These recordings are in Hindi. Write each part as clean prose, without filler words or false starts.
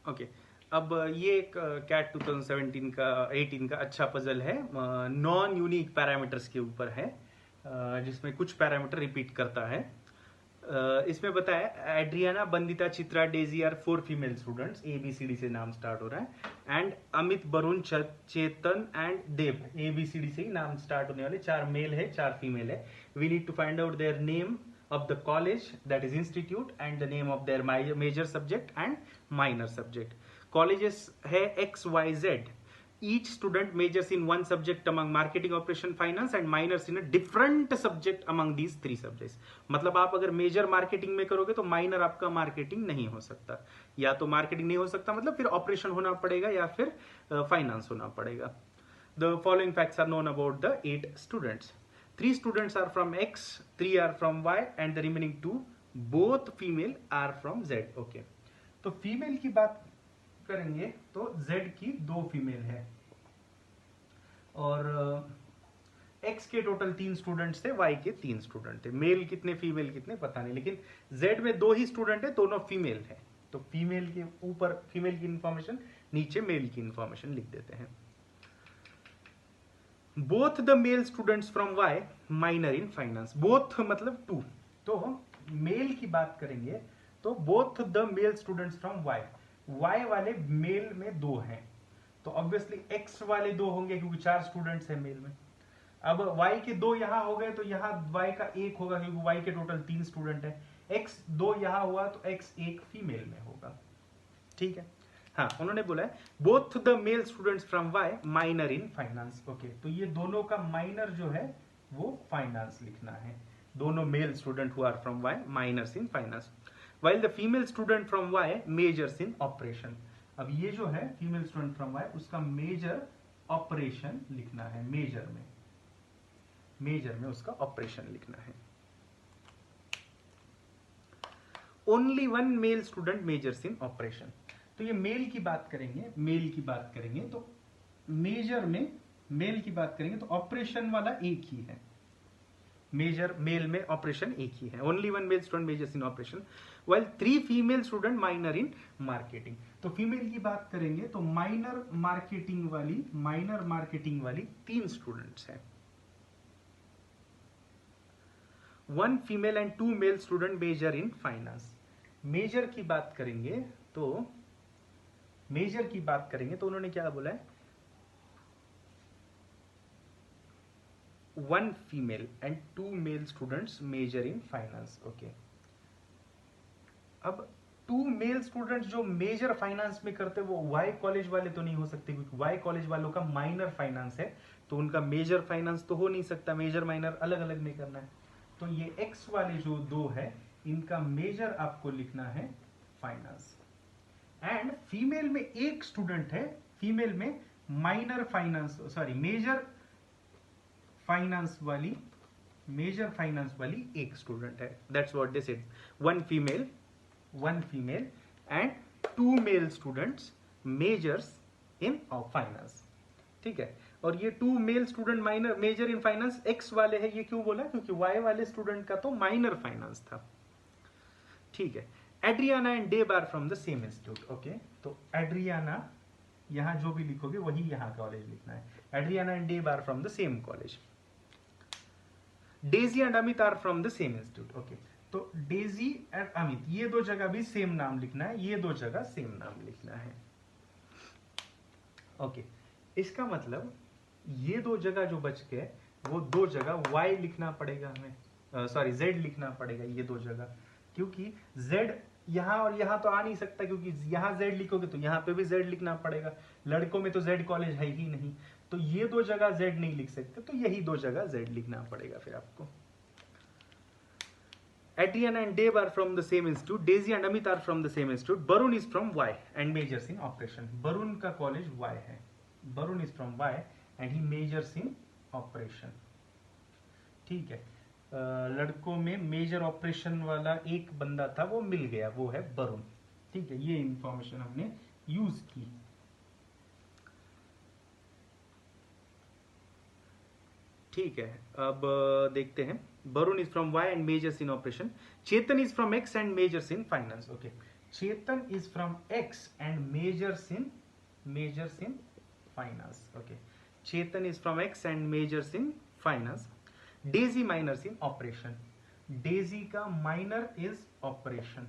ओके अब ये एक कैट 2017 का 18 का अच्छा पजल है, नॉन यूनिक पैरामीटर्स के ऊपर है, जिसमें कुछ पैरामीटर रिपीट करता है। इसमें बताया Adriana, Bandita, Chitra, Daisy are 4 female students, ABCD से नाम स्टार्ट हो रहा है, and Amit, Varun, Chetan and Dev, ABCD से ही नाम स्टार्ट होने वाले 4 मेल है 4 फीमेल है। We need to find out their name of the college, that is institute, and the name of their major subject and minor subject. Colleges है XYZ. Each student majors in one subject among marketing, operation, finance and minors in a different subject among these 3 subjects. मतलब आप अगर मेजर मार्केटिंग में करोगे तो माइनर आपका मार्केटिंग नहीं हो सकता, या तो मार्केटिंग नहीं हो सकता मतलब फिर ऑपरेशन होना पड़ेगा या फिर फाइनेंस होना पड़ेगा। The following facts are known about the 8 students. 3 students are from X, 3 are from Y, and the remaining 2 both female are from Z. Okay. तो फीमेल की बात करेंगे तो Z की 2 फीमेल है, और X के टोटल 3 स्टूडेंट्स थे, Y के 3 स्टूडेंट थे। मेल कितने फीमेल कितने पता नहीं, लेकिन Z में 2 ही स्टूडेंट है, दोनों फीमेल है, तो फीमेल के ऊपर फीमेल की इंफॉर्मेशन, नीचे मेल की इंफॉर्मेशन लिख देते हैं। Both the male students from Y minor in finance, both मतलब 2, तो मेल की बात करेंगे तो both the male students from Y, Y वाले मेल में 2 हैं, तो ऑब्वियसली एक्स वाले 2 होंगे क्योंकि 4 स्टूडेंट्स हैं मेल में। अब वाई के 2 यहां हो गए तो यहां वाई का 1 होगा क्योंकि वाई के टोटल 3 स्टूडेंट है, एक्स 2 यहां हुआ तो एक्स 1 फीमेल में होगा। ठीक है, हाँ उन्होंने बोला है both the male students from Y minor in finance. Okay, तो ये दोनों का माइनर जो है वो फाइनेंस लिखना है, दोनों male student who are from Y minors in finance, while the female student from Y majors in operation. अब ये जो है फीमेल स्टूडेंट फ्रॉम वाई, उसका मेजर ऑपरेशन लिखना है, मेजर में उसका ऑपरेशन लिखना है। Only 1 male student majors in operation, तो ये मेल की बात करेंगे तो मेजर में मेल की बात करेंगे तो ऑपरेशन वाला एक ही है, मेजर मेल में ऑपरेशन एक ही है, only 1 male student majors in operation while 3 female student minor in marketing. तो फीमेल की बात करेंगे तो माइनर मार्केटिंग वाली 3 स्टूडेंट्स हैं, 1 female and 2 male student major in finance. Major की बात करेंगे तो उन्होंने क्या बोला है, 1 female and 2 male students major in finance. Okay, अब 2 मेल स्टूडेंट्स जो मेजर फाइनेंस में करते वो वाई कॉलेज वाले तो नहीं हो सकते, क्योंकि वाई कॉलेज वालों का माइनर फाइनेंस है, तो उनका मेजर फाइनेंस तो हो नहीं सकता, मेजर माइनर अलग अलग नहीं करना है। तो ये एक्स वाले जो 2 है इनका मेजर आपको लिखना है फाइनेंस, एंड फीमेल में एक स्टूडेंट है, फीमेल में मेजर फाइनेंस वाली एक स्टूडेंट है, that's what they said, 1 female and 2 male students majors in finance. ठीक है, और ये 2 male student major in finance X वाले हैं, ये क्यों बोला, क्योंकि वाई वाले स्टूडेंट का तो माइनर फाइनेंस था। ठीक है, Adriana and Deb are from the same institute. Okay, तो एड्रियाना यहां जो भी लिखोगे वही यहां कॉलेज लिखना है, Adriana and Deb are from the same college. Daisy and Amit are from the same institute. Okay, तो डेजी एंड अमित ये 2 जगह भी सेम नाम लिखना है, ये 2 जगह सेम नाम लिखना है। ओके, इसका मतलब ये 2 जगह जो बच गए वो 2 जगह y लिखना पड़ेगा हमें, सॉरी z लिखना पड़ेगा ये 2 जगह, क्योंकि z यहां और यहां तो आ नहीं सकता, क्योंकि यहां z लिखोगे तो यहां पे भी z लिखना पड़ेगा, लड़कों में तो z कॉलेज है ही नहीं, तो ये 2 जगह z नहीं लिख सकते, तो यही 2 जगह z लिखना पड़ेगा फिर आपको। Etienne and Dave are from the same institute. Daisy and Amit are from the same institute. Barun is from Y and majors in operation. Barun का कॉलेज Y है. Barun is from Y and he majors in operation. ठीक है, लड़कों में मेजर ऑपरेशन वाला एक बंदा था, वो मिल गया, वो है वरुण। ठीक है, ये इंफॉर्मेशन हमने यूज की। ठीक है, अब देखते हैं। Varun is from Y and majors in operation. Chetan is from X and majors in finance. Okay, Chetan is from X and majors in finance. Okay, Chetan is from X and majors in finance. Daisy minors in operation. Daisy का minor is operation.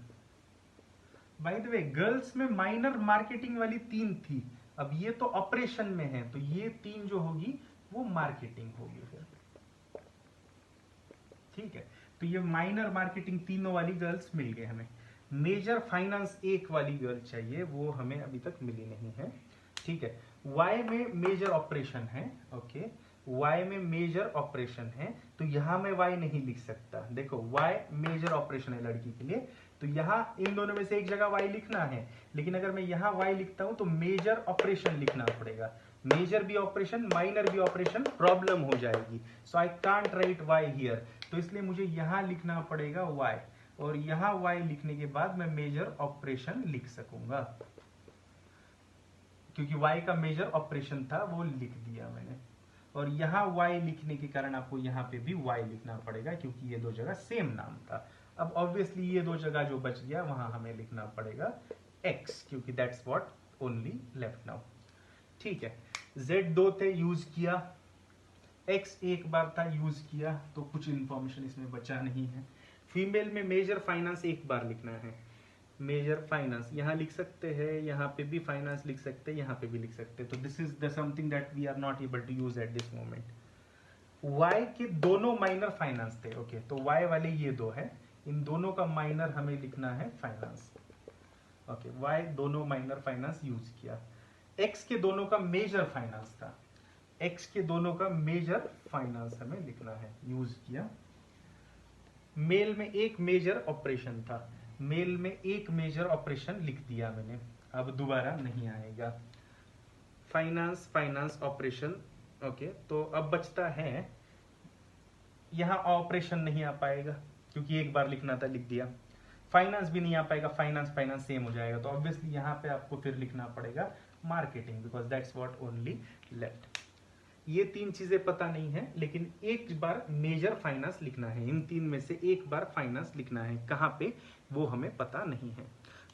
By the way, girls में माइनर मार्केटिंग वाली 3 थी, अब ये तो ऑपरेशन में है, तो ये 3 जो होगी वो मार्केटिंग होगी फिर. ठीक है, तो ये माइनर मार्केटिंग तीनों वाली गर्ल्स मिल गए हमें. मेजर फाइनेंस एक वाली गर्ल चाहिए, वो हमें अभी तक मिली नहीं है. ठीक है, वाई में मेजर ऑपरेशन है. ओके, वाई में मेजर ऑपरेशन है, तो यहां मैं वाई नहीं लिख सकता. देखो, वाई मेजर ऑपरेशन है लड़की के लिए, तो यहां इन दोनों में से एक जगह वाई लिखना है, लेकिन अगर मैं यहां वाई लिखता हूं तो मेजर ऑपरेशन लिखना पड़ेगा. मेजर भी ऑपरेशन, माइनर भी ऑपरेशन, प्रॉब्लम हो जाएगी. So I can't write Y here, तो इसलिए मुझे यहां लिखना पड़ेगा वाई, और यहां वाई लिखने के बाद मैं मेजर ऑपरेशन लिख सकूंगा, क्योंकि वाई का मेजर ऑपरेशन था वो लिख दिया मैंने. और यहां वाई लिखने के कारण आपको यहां पे भी वाई लिखना पड़ेगा, क्योंकि ये 2 जगह सेम नाम था. अब ऑब्वियसली ये 2 जगह जो बच गया वहां हमें लिखना पड़ेगा एक्स, क्योंकि that's what only left now. ठीक है, Z 2 थे, यूज किया. X एक बार था, यूज किया, तो कुछ इंफॉर्मेशन इसमें बचा नहीं है. फीमेल में मेजर फाइनेंस एक बार लिखना है. मेजर फाइनेंस यहां लिख सकते हैं, यहां पे भी फाइनेंस लिख सकते हैं, यहां पे भी लिख सकते हैं. तो this is the something that we are not able to use at this moment. Y के दोनों माइनर फाइनेंस थे. ओके, तो Y वाले ये 2 है, इन दोनों का माइनर हमें लिखना है फाइनेंस. ओके, Y दोनों माइनर फाइनेंस यूज किया. X के दोनों का मेजर फाइनेंस था, X के दोनों का मेजर फाइनेंस हमें लिखना है, यूज किया. मेल में एक मेजर ऑपरेशन था, मेल में एक मेजर ऑपरेशन लिख दिया मैंने, अब दोबारा नहीं आएगा. Finance, finance, operation. ओके, तो अब बचता है, यहां ऑपरेशन नहीं आ पाएगा क्योंकि एक बार लिखना था, लिख दिया. फाइनेंस भी नहीं आ पाएगा, फाइनेंस फाइनेंस सेम हो जाएगा, तो ऑब्वियसली यहां पे आपको फिर लिखना पड़ेगा marketing, because that's what only left. ये 3 चीजें पता नहीं है, लेकिन एक बार मेजर फाइनेंस लिखना है. इन 3 में से एक बार फाइनेंस लिखना है, कहां पे वो हमें पता नहीं है.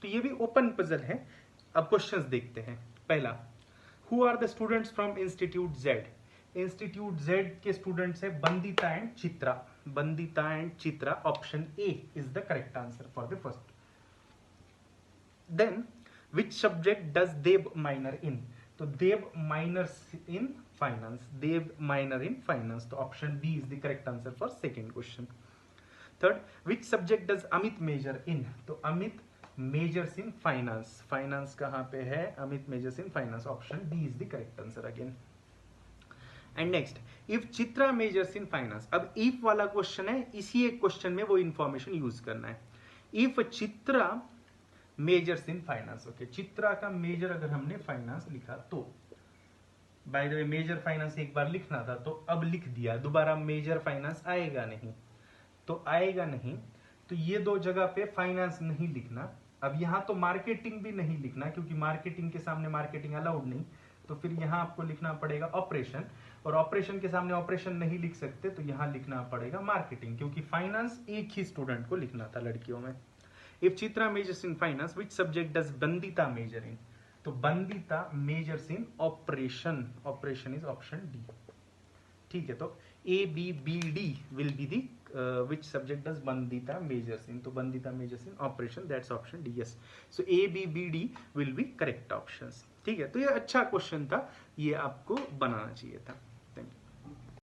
तो ये भी ओपन पजल है. अब क्वेश्चंस देखते हैं. पहला, who are the students from institute Z. Institute Z के स्टूडेंट्स है Bandita and Chitra. Bandita and Chitra, option A is the correct answer for the first. Then which subject does Dev minor in. तो Dev minors in finance, Dev minor in finance, तो option B is the correct answer for second question. Third, which subject does Amit major in. तो Amit majors in finance, finance कहां पे है, Amit majors in finance, option D is the correct answer again. And next, if Chitra majors in finance. अब इफ वाला क्वेश्चन है, इसी एक क्वेश्चन में वो इंफॉर्मेशन यूज करना है. If Chitra majors in finance. Okay, Chitra का मेजर अगर हमने फाइनेंस लिखा तो, by the way major finance एक बार लिखना था, तो अब लिख दिया, दोबारा मेजर फाइनेंस आएगा नहीं, तो आएगा नहीं, तो ये 2 जगह पे फाइनेंस नहीं लिखना. अब यहां तो मार्केटिंग भी नहीं लिखना, क्योंकि मार्केटिंग के सामने मार्केटिंग अलाउड नहीं, तो फिर यहां आपको लिखना पड़ेगा ऑपरेशन, और ऑपरेशन के सामने ऑपरेशन नहीं लिख सकते, तो यहां लिखना पड़ेगा मार्केटिंग, क्योंकि फाइनेंस एक ही स्टूडेंट को लिखना था लड़कियों में. If Chitra majors in finance, which subject does Bandita major in. तो Bandita majors in operation, operation is option D. ठीक है, तो A B B D will be the which subject does Bandita measures in. तो Bandita measures in operation, that's option D. Yes, so A, B, B, D will be correct options. ठीक है, तो ये अच्छा क्वेश्चन था, ये आपको बनाना चाहिए था.